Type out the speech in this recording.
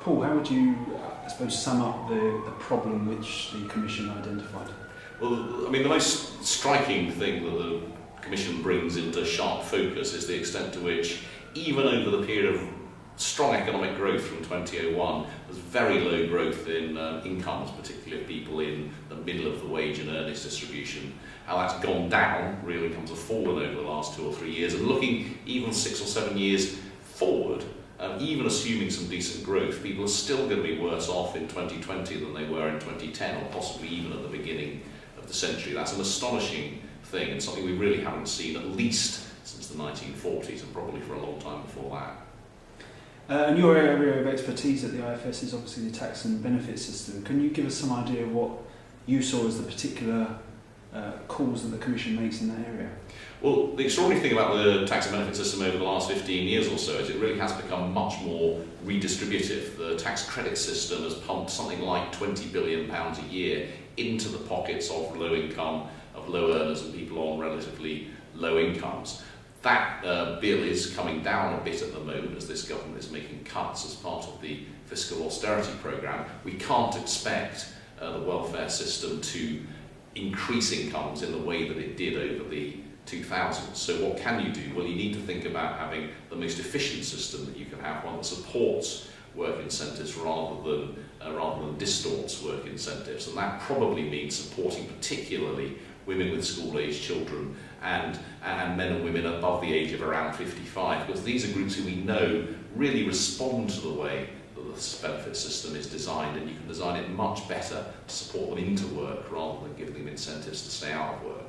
Paul, how would you, I suppose, sum up the problem which the Commission identified? Well, I mean, the most striking thing that the Commission brings into sharp focus is the extent to which, even over the period of strong economic growth from 2001, there's very low growth in incomes, particularly of people in the middle of the wage and earnings distribution. How that's gone down, real incomes have fallen over the last 2 or 3 years, and looking even 6 or 7 years forward, even assuming some decent growth, people are still going to be worse off in 2020 than they were in 2010, or possibly even at the beginning of the century. That's an astonishing thing, and something we really haven't seen at least since the 1940s, and probably for a long time before that. And your area of expertise at the IFS is obviously the tax and benefit system. Can you give us some idea of what you saw as the particular calls that the Commission makes in that area? Well, the extraordinary thing about the tax and benefit system over the last 15 years or so is it really has become much more redistributive. The tax credit system has pumped something like £20 billion a year into the pockets of low income, of low earners and people on relatively low incomes. That bill is coming down a bit at the moment as this government is making cuts as part of the fiscal austerity programme. We can't expect the welfare system to increase incomes in the way that it did over the 2000s. So what can you do? Well, you need to think about having the most efficient system that you can have, one that supports work incentives rather than distorts work incentives. And that probably means supporting particularly women with school-aged children and men and women above the age of around 55, because these are groups who we know really respond to the way that the benefit system is designed, and you can design it much better to support them into work rather than giving them incentives to stay out of work.